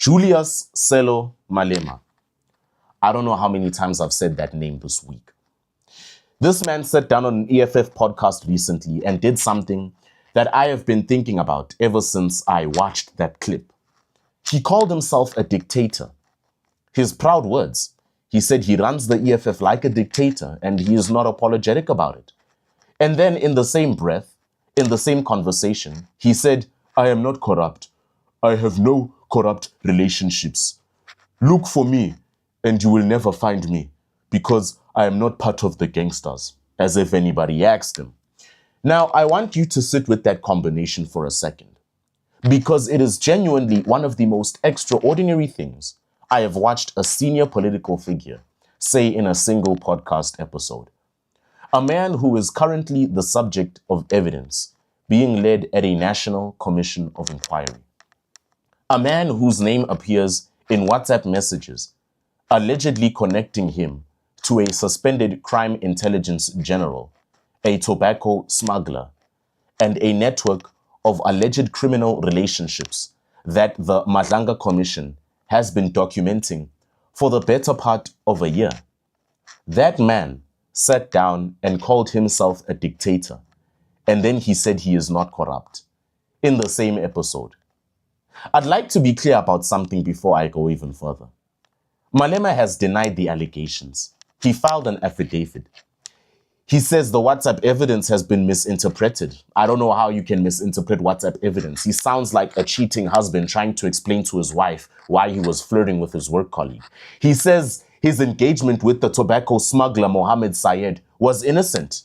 Julius Selo Malema. I don't know how many times I've said that name this week. This man sat down on an EFF podcast recently and did something that I have been thinking about ever since I watched that clip. He called himself a dictator. His proud words. He said he runs the EFF like a dictator and he is not apologetic about it. And then in the same breath, in the same conversation, he said, I am not corrupt. I have no corrupt relationships. Look for me and you will never find me because I am not part of the gangsters, as if anybody asked him. Now, I want you to sit with that combination for a second, because it is genuinely one of the most extraordinary things I have watched a senior political figure say in a single podcast episode. A man who is currently the subject of evidence being led at a National Commission of Inquiry. A man whose name appears in WhatsApp messages allegedly connecting him to a suspended crime intelligence general, a tobacco smuggler, and a network of alleged criminal relationships that the Madlanga Commission has been documenting for the better part of a year. That man sat down and called himself a dictator, and then he said he is not corrupt in the same episode. I'd like to be clear about something before I go even further. Malema has denied the allegations. He filed an affidavit. He says the WhatsApp evidence has been misinterpreted. I don't know how you can misinterpret WhatsApp evidence. He sounds like a cheating husband trying to explain to his wife why he was flirting with his work colleague. He says his engagement with the tobacco smuggler Mohammed Sayed was innocent.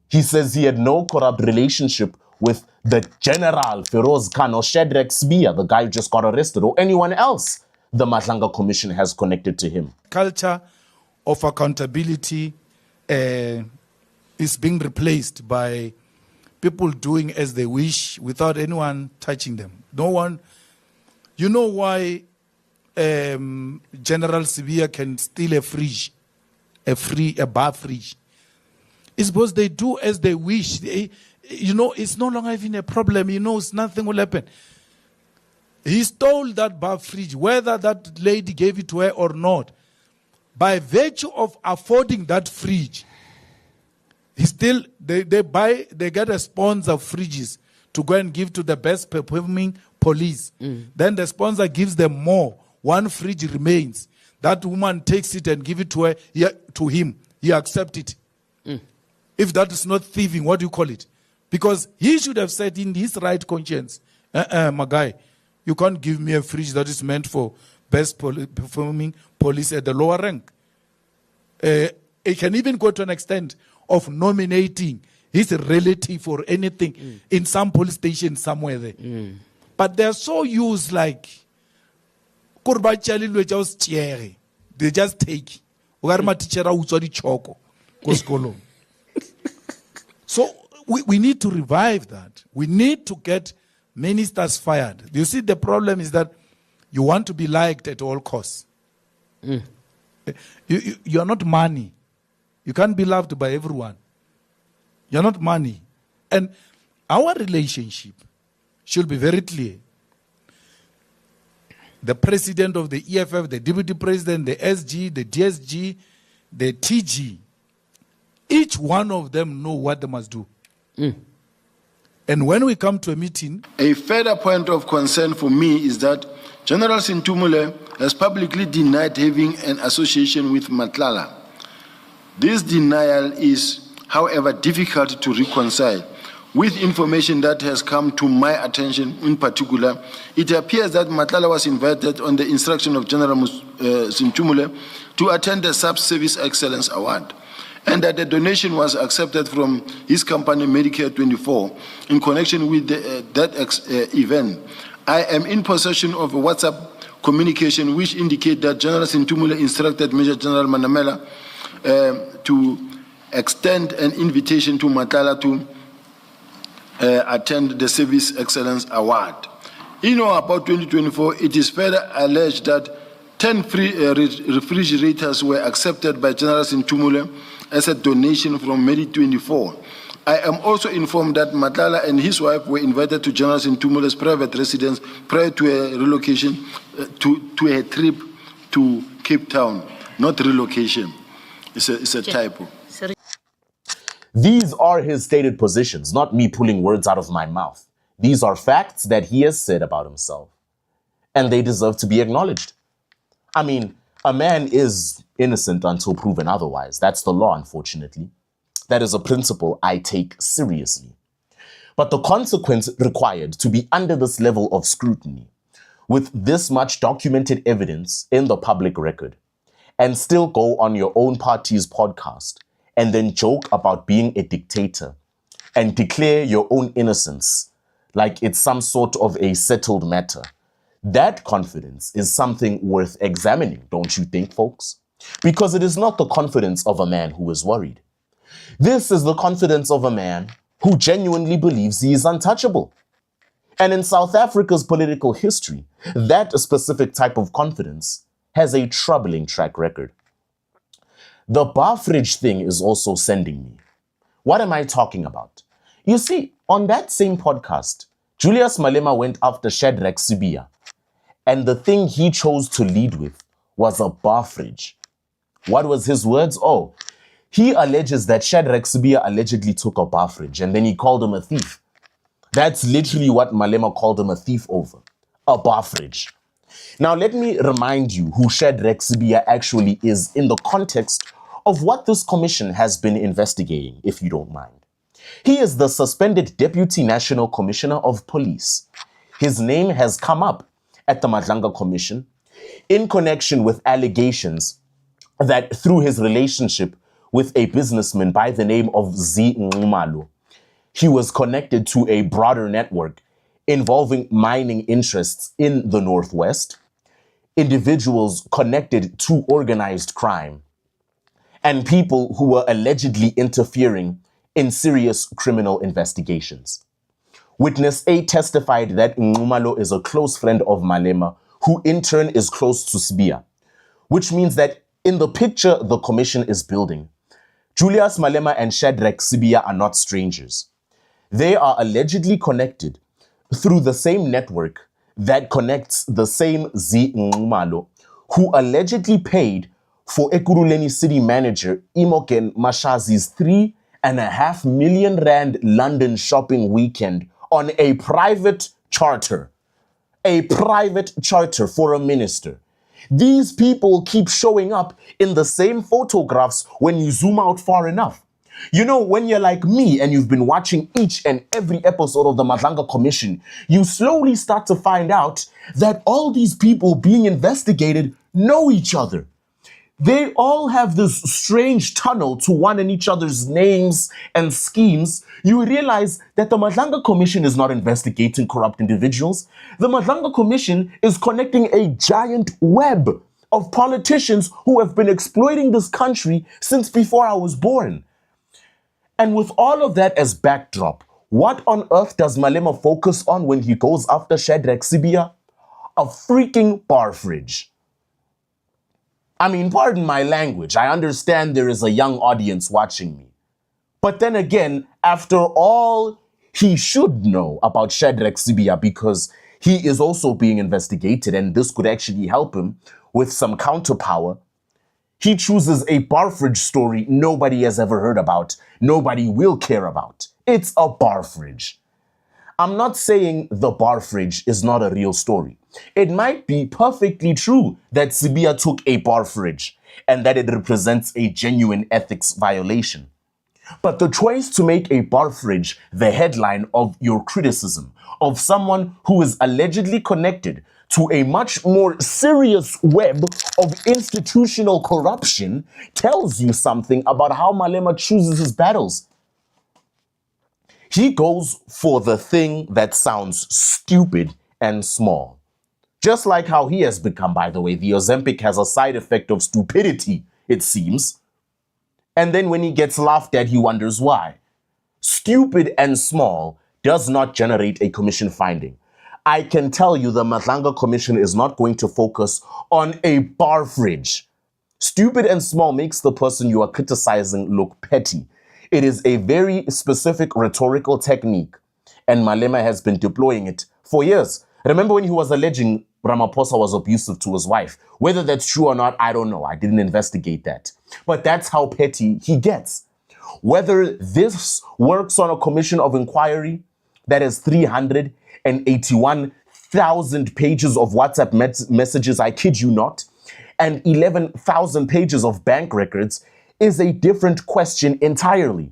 He says he had no corrupt relationship with the General Feroz Khan or Shadrack Sibiya, the guy who just got arrested, or anyone else the Madlanga Commission has connected to him. Culture of accountability is being replaced by people doing as they wish without anyone touching them. No one. You know why General Sibiya can steal a fridge, a bar fridge? It's because they do as they wish. It's no longer even a problem. Nothing will happen. He stole that bar fridge, whether that lady gave it to her or not. By virtue of affording that fridge, they get a sponsor of fridges to go and give to the best performing police. Then the sponsor gives them more. One fridge remains. That woman takes it and give it to her, to him. He accepts it. If that is not thieving, what do you call it? Because he should have said in his right conscience, my guy, you can't give me a fridge that is meant for best performing police at the lower rank. It can even go to an extent of nominating his relative or anything in some police station somewhere there. But they're so used like, they just take. So we need to revive that. We need to get ministers fired. You see, the problem is that you want to be liked at all costs. You are not money. You can't be loved by everyone. You're not money. And our relationship should be very clear. The president of the EFF, the deputy president, the SG, the DSG, the TG, each one of them know what they must do. And when we come to a meeting... A further point of concern for me is that General Sintumule has publicly denied having an association with Matlala. This denial is, however, difficult to reconcile. With information that has come to my attention in particular, it appears that Matlala was invited on the instruction of General Sintumule to attend the Sub-Service Excellence Award, and that the donation was accepted from his company Medicare 24 in connection with that event. I am in possession of a WhatsApp communication which indicate that General Sintumule instructed Major General Manamela to extend an invitation to Matala to attend the Service Excellence Award. About 2024, it is further alleged that 10 free refrigerators were accepted by General Sintumule as a donation from Medi 24. I am also informed that Matlala and his wife were invited to General Sintumule's private residence prior to a relocation to a trip to Cape Town, not relocation. It's a typo. These are his stated positions, not me pulling words out of my mouth. These are facts that he has said about himself, and they deserve to be acknowledged. I mean, a man is innocent until proven otherwise. That's the law, unfortunately. That is a principle I take seriously. But the consequence required to be under this level of scrutiny, with this much documented evidence in the public record, and still go on your own party's podcast and then joke about being a dictator and declare your own innocence like it's some sort of a settled matter. That confidence is something worth examining, don't you think, folks? Because it is not the confidence of a man who is worried. This is the confidence of a man who genuinely believes he is untouchable. And in South Africa's political history, that specific type of confidence has a troubling track record. The bar fridge thing is also sending me. What am I talking about? You see, on that same podcast, Julius Malema went after Shadrack Sibiya, and the thing he chose to lead with was a bar fridge. What was his words? Oh, he alleges that Shadrack Sibiya allegedly took a bar fridge and then he called him a thief. That's literally what Malema called him a thief over. A bar fridge. Now, let me remind you who Shadrack Sibiya actually is in the context of what this commission has been investigating, if you don't mind. He is the suspended Deputy National Commissioner of Police. His name has come up at the Madlanga Commission in connection with allegations that through his relationship with a businessman by the name of Nxumalo, he was connected to a broader network involving mining interests in the Northwest, individuals connected to organized crime, and people who were allegedly interfering in serious criminal investigations. Witness A testified that Nxumalo is a close friend of Malema, who in turn is close to Sibiya, which means that in the picture the commission is building, Julius Malema and Shadrack Sibiya are not strangers. They are allegedly connected through the same network that connects the same Nxumalo, who allegedly paid for Ekurhuleni city manager Imogen Mashazi's 3.5 million rand London shopping weekend on a private charter. A private charter for a minister. These people keep showing up in the same photographs when you zoom out far enough. You know, when you're like me and you've been watching each and every episode of the Madlanga Commission, you slowly start to find out that all these people being investigated know each other. They all have this strange tunnel to one and each other's names and schemes. You realize that the Madlanga Commission is not investigating corrupt individuals. The Madlanga Commission is connecting a giant web of politicians who have been exploiting this country since before I was born. And with all of that as backdrop, what on earth does Malema focus on when he goes after Shadrack Sibiya? A freaking bar fridge. I mean, pardon my language. I understand there is a young audience watching me. But then again, after all he should know about Shadrack Sibiya, because he is also being investigated and this could actually help him with some counterpower, he chooses a bar fridge story nobody has ever heard about, nobody will care about. It's a bar fridge. I'm not saying the bar fridge is not a real story. It might be perfectly true that Sibiya took a bar fridge and that it represents a genuine ethics violation. But the choice to make a bar fridge the headline of your criticism of someone who is allegedly connected to a much more serious web of institutional corruption tells you something about how Malema chooses his battles. He goes for the thing that sounds stupid and small. Just like how he has become, by the way. The Ozempic has a side effect of stupidity, it seems. And then when he gets laughed at, he wonders why. Stupid and small does not generate a commission finding. I can tell you the Madlanga Commission is not going to focus on a bar fridge. Stupid and small makes the person you are criticizing look petty. It is a very specific rhetorical technique, and Malema has been deploying it for years. Remember when he was alleging Ramaphosa was abusive to his wife? Whether that's true or not, I don't know. I didn't investigate that. But that's how petty he gets. Whether this works on a commission of inquiry that has 381,000 pages of WhatsApp messages, I kid you not, and 11,000 pages of bank records is a different question entirely.